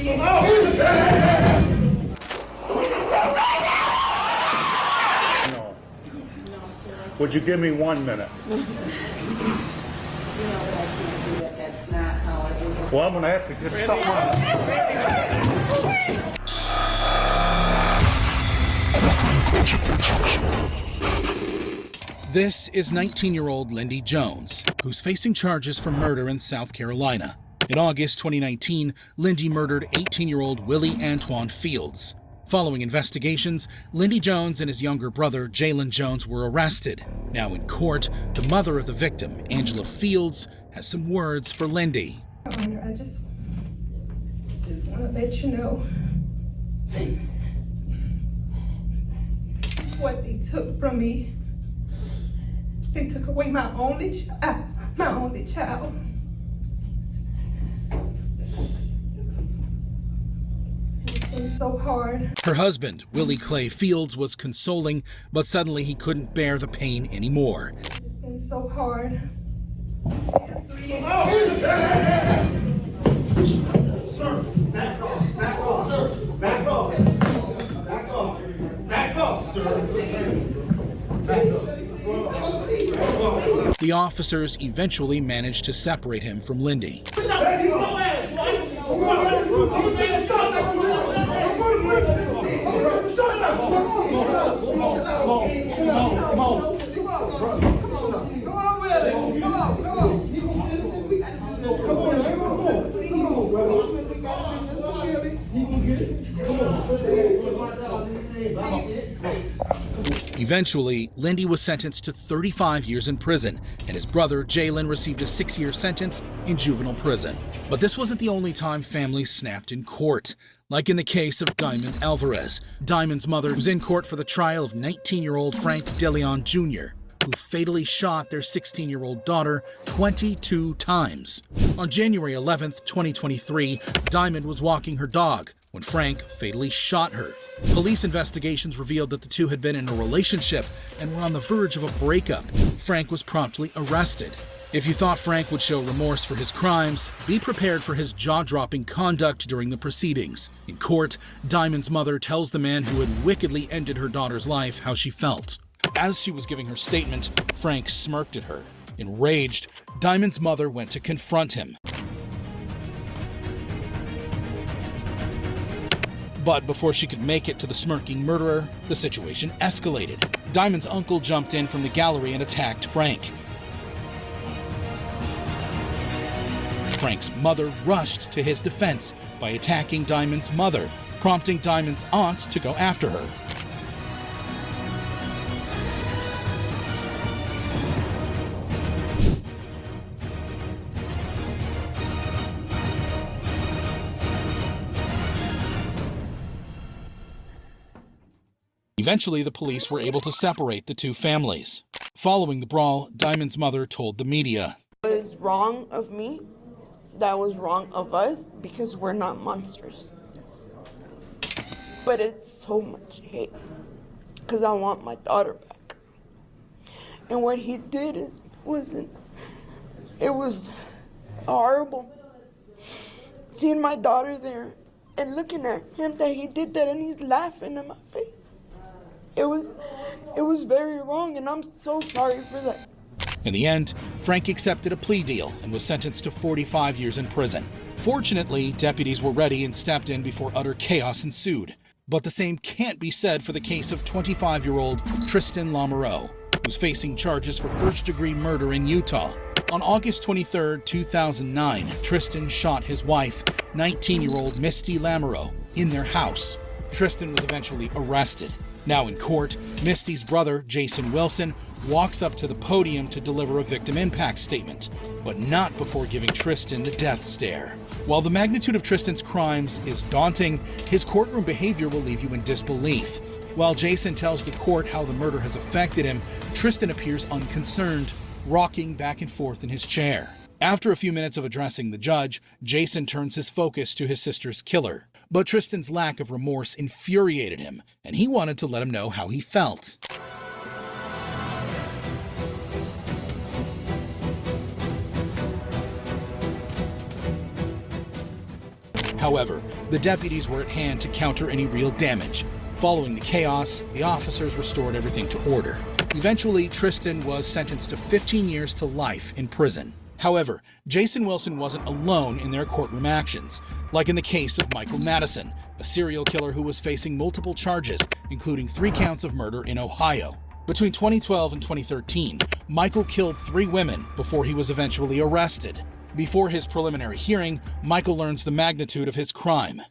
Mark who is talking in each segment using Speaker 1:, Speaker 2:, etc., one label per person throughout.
Speaker 1: No. Would you give me 1 minute?
Speaker 2: That's not how it is.
Speaker 1: Well, I'm going to have to get something on.
Speaker 3: This is 19-year-old Lindy Jones, who's facing charges for murder in South Carolina. In August 2019, Lindy murdered 18-year-old Willie Antoine Fields. Following investigations, Lindy Jones and his younger brother, Jalen Jones, were arrested. Now in court, the mother of the victim, Angela Fields, has some words for Lindy.
Speaker 4: I just want to let you know what they took from me. They took away my only child. It's been so hard.
Speaker 3: Her husband, Willie Clay Fields, was consoling, but suddenly he couldn't bear the pain anymore.
Speaker 4: It's been so hard.
Speaker 5: Sir, back off, back off, sir, back off, back off, back off, sir, back off.
Speaker 3: The officers eventually managed to separate him from Lindy. Eventually, Lindy was sentenced to 35 years in prison, and his brother, Jalen, received a 6-year sentence in juvenile prison. But this wasn't the only time families snapped in court. Like in the case of Diamond Alvarez, Diamond's mother was in court for the trial of 19-year-old Frank DeLeon Jr., who fatally shot their 16-year-old daughter 22 times. On January 11th, 2023, Diamond was walking her dog when Frank fatally shot her. Police investigations revealed that the two had been in a relationship and were on the verge of a breakup. Frank was promptly arrested. If you thought Frank would show remorse for his crimes, be prepared for his jaw-dropping conduct during the proceedings. In court, Diamond's mother tells the man who had wickedly ended her daughter's life how she felt. As she was giving her statement, Frank smirked at her. Enraged, Diamond's mother went to confront him. But before she could make it to the smirking murderer, the situation escalated. Diamond's uncle jumped in from the gallery and attacked Frank. Frank's mother rushed to his defense by attacking Diamond's mother, prompting Diamond's aunt to go after her. Eventually, the police were able to separate the two families. Following the brawl, Diamond's mother told the media,
Speaker 6: "It was wrong of me. That was wrong of us because we're not monsters. But it's so much hate because I want my daughter back. And what he did it was horrible. Seeing my daughter there and looking at him that he did that and he's laughing in my face. It was very wrong, and I'm so sorry for that."
Speaker 3: In the end, Frank accepted a plea deal and was sentenced to 45 years in prison. Fortunately, deputies were ready and stepped in before utter chaos ensued. But the same can't be said for the case of 25-year-old Tristan Lamoureux, who's facing charges for first-degree murder in Utah. On August 23, 2009, Tristan shot his wife, 19-year-old Misty Lamoureux, in their house. Tristan was eventually arrested. Now in court, Misty's brother, Jason Wilson, walks up to the podium to deliver a victim impact statement, but not before giving Tristan the death stare. While the magnitude of Tristan's crimes is daunting, his courtroom behavior will leave you in disbelief. While Jason tells the court how the murder has affected him, Tristan appears unconcerned, rocking back and forth in his chair. After a few minutes of addressing the judge, Jason turns his focus to his sister's killer. But Tristan's lack of remorse infuriated him, and he wanted to let him know how he felt. However, the deputies were at hand to counter any real damage. Following the chaos, the officers restored everything to order. Eventually, Tristan was sentenced to 15 years to life in prison. However, Jason Wilson wasn't alone in their courtroom actions, like in the case of Michael Madison, a serial killer who was facing multiple charges, including 3 counts of murder in Ohio. Between 2012 and 2013, Michael killed 3 women before he was eventually arrested. Before his preliminary hearing, Michael learns the magnitude of his crime.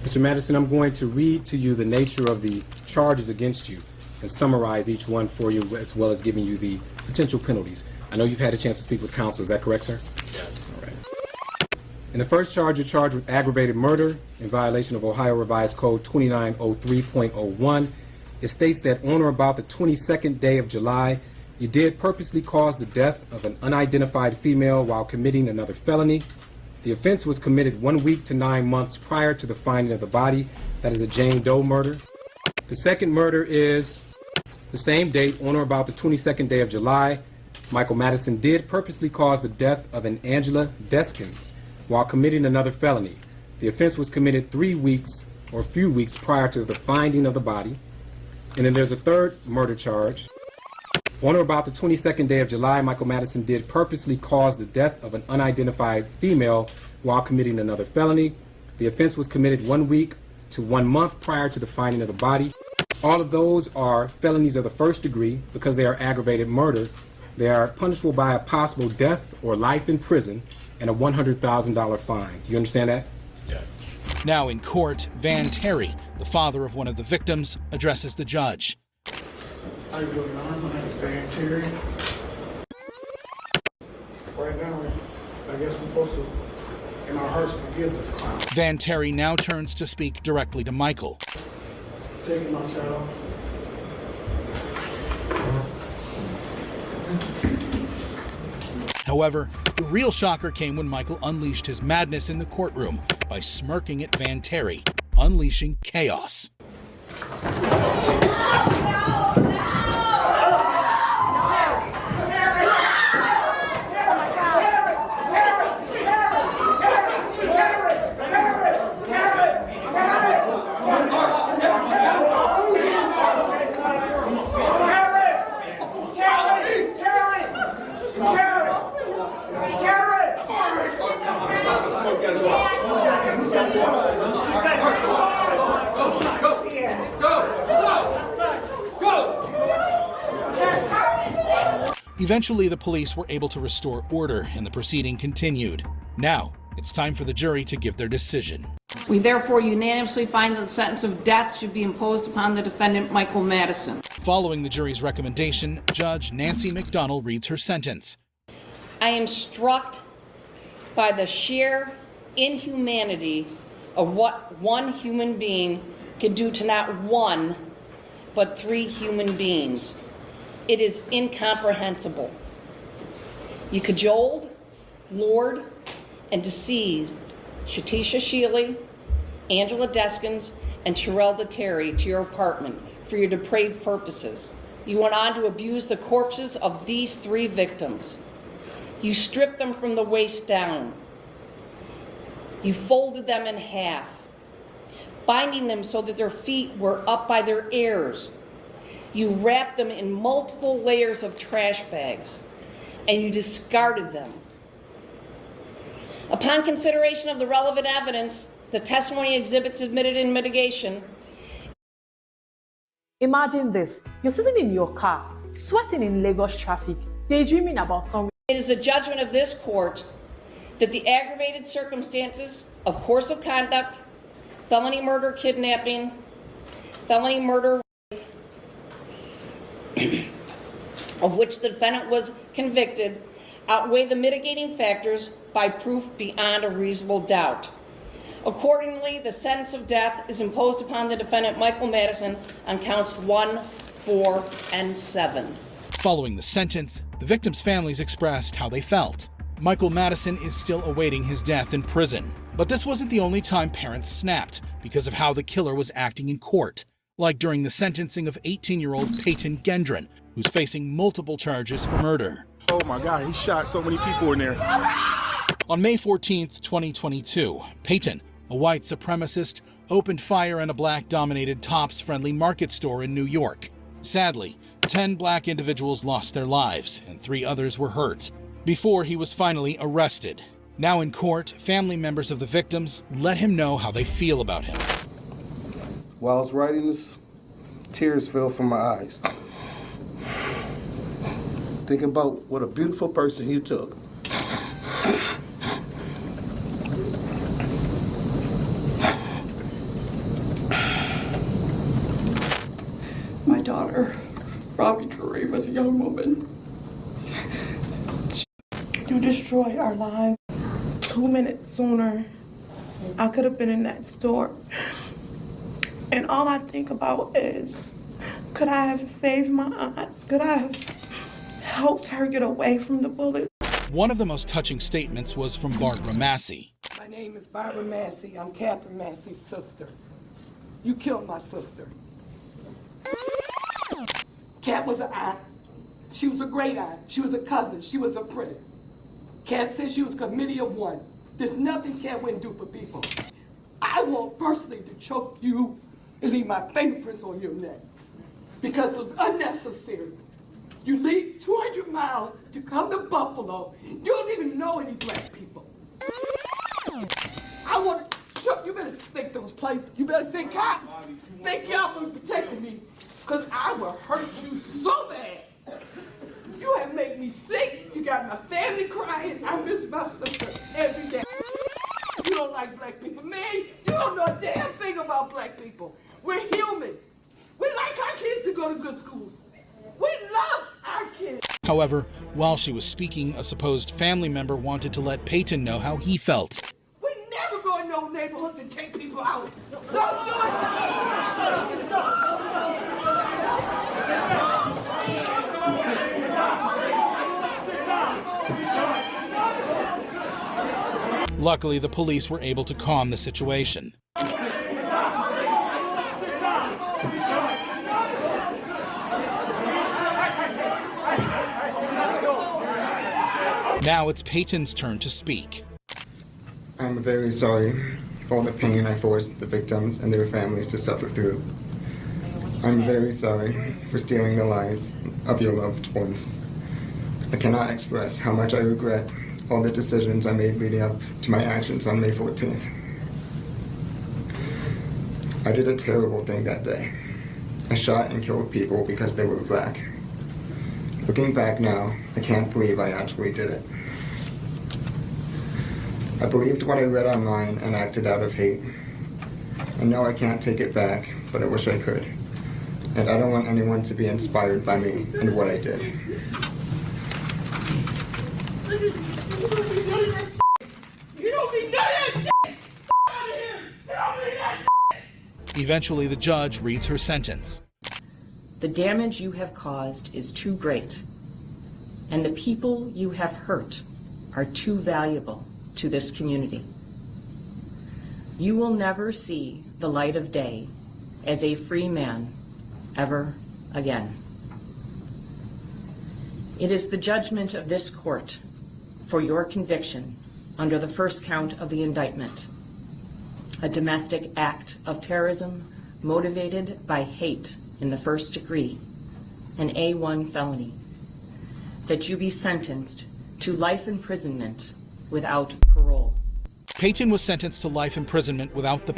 Speaker 7: Mr. Madison, I'm going to read to you the nature of the charges against you and summarize each one for you, as well as giving you the potential penalties. I know you've had a chance to speak with counsel. Is that correct, sir?
Speaker 5: Yes.
Speaker 7: All right. In the first charge, you're charged with aggravated murder in violation of Ohio Revised Code 2903.01. It states that on or about the 22nd day of July, you did purposely cause the death of an unidentified female while committing another felony. The offense was committed 1 week to 9 months prior to the finding of the body. That is a Jane Doe murder. The second murder is the same date, on or about the 22nd day of July. Michael Madison did purposely cause the death of an Angela Deskins while committing another felony. The offense was committed 3 weeks or a few weeks prior to the finding of the body. And then there's a third murder charge. On or about the 22nd day of July, Michael Madison did purposely cause the death of an unidentified female while committing another felony. The offense was committed 1 week to 1 month prior to the finding of the body. All of those are felonies of the first degree because they are aggravated murder. They are punishable by a possible death or life in prison and a $100,000 fine. Do you understand that?
Speaker 5: Yes.
Speaker 3: Now in court, Van Terry, the father of one of the victims, addresses the judge.
Speaker 8: How you doing, Your Honor? My name is Van Terry. Right now, I guess we're supposed to, in our hearts, forgive this clown.
Speaker 3: Van Terry now turns to speak directly to Michael.
Speaker 8: Taking my child.
Speaker 3: However, the real shocker came when Michael unleashed his madness in the courtroom by smirking at Van Terry, unleashing chaos. Eventually, the police were able to restore order and the proceeding continued. Now, it's time for the jury to give their decision.
Speaker 9: We therefore unanimously find that the sentence of death should be imposed upon the defendant, Michael Madison.
Speaker 3: Following the jury's recommendation, Judge Nancy McDonnell reads her sentence.
Speaker 9: I am struck by the sheer inhumanity of what one human being can do to not one, but 3 human beings. It is incomprehensible. You cajoled, lured, and deceived Shatisha Shealy, Angela Deskins, and Sherelda Terry to your apartment for your depraved purposes. You went on to abuse the corpses of these 3 victims. You stripped them from the waist down. You folded them in half, binding them so that their feet were up by their ears. You wrapped them in multiple layers of trash bags, and you discarded them. Upon consideration of the relevant evidence, the testimony exhibits admitted in mitigation.
Speaker 10: Imagine this. You're sitting in your car, sweating in Lagos traffic, daydreaming about some.
Speaker 9: It is the judgment of this court that the aggravated circumstances of course of conduct, felony murder, kidnapping, felony murder, of which the defendant was convicted, outweigh the mitigating factors by proof beyond a reasonable doubt. Accordingly, the sentence of death is imposed upon the defendant, Michael Madison, on counts 1, 4, and 7.
Speaker 3: Following the sentence, the victims' families expressed how they felt. Michael Madison is still awaiting his death in prison. But this wasn't the only time parents snapped because of how the killer was acting in court, like during the sentencing of 18-year-old Peyton Gendron, who's facing multiple charges for murder.
Speaker 1: Oh my God, he shot so many people in there.
Speaker 3: On May 14, 2022, Payton, a white supremacist, opened fire in a black-dominated Tops-friendly market store in New York. Sadly, 10 black individuals lost their lives and 3 others were hurt before he was finally arrested. Now in court, family members of the victims let him know how they feel about him.
Speaker 11: While I was writing this, tears fell from my eyes. Thinking about what a beautiful person you took.
Speaker 12: My daughter, Robbie Drury, was a young woman.
Speaker 4: You destroyed our lives. 2 minutes sooner, I could have been in that store. And all I think about is, could I have saved my aunt? Could I have helped her get away from the bullets?
Speaker 3: One of the most touching statements was from Barbara Massey.
Speaker 12: My name is Barbara Massey. I'm Catherine Massey's sister. You killed my sister. Cat was an aunt. She was a great aunt. She was a cousin. She was a friend. Cat said she was a committee of one. There's nothing Cat wouldn't do for people. I want personally to choke you and leave my fingerprints on your neck because it was unnecessary. You leave 200 miles to come to Buffalo. You don't even know any black people. I want to choke. You better think those places. You better say, "Cop, thank y'all for protecting me because I will hurt you so bad. You have made me sick. You got my family crying. I miss my sister every day. You don't like black people. Man, you don't know a damn thing about black people. We're human. We like our kids to go to good schools. We love our kids."
Speaker 3: However, while she was speaking, a supposed family member wanted to let Payton know how he felt.
Speaker 12: We never go in those neighborhoods and take people out. Don't do it.
Speaker 3: Luckily, the police were able to calm the situation. Now it's Payton's turn to speak.
Speaker 13: I'm very sorry for all the pain I forced the victims and their families to suffer through. I'm very sorry for stealing the lives of your loved ones. I cannot express how much I regret all the decisions I made leading up to my actions on May 14th. I did a terrible thing that day. I shot and killed people because they were black. Looking back now, I can't believe I actually did it. I believed what I read online and acted out of hate. I know I can't take it back, but I wish I could. And I don't want anyone to be inspired by me and what I did.
Speaker 3: Eventually, the judge reads her sentence.
Speaker 14: The damage you have caused is too great, and the people you have hurt are too valuable to this community. You will never see the light of day as a free man ever again. It is the judgment of this court for your conviction under the first count of the indictment, a domestic act of terrorism motivated by hate in the first degree, an A1 felony, that you be sentenced to life imprisonment without parole.
Speaker 3: Payton was sentenced to life imprisonment without the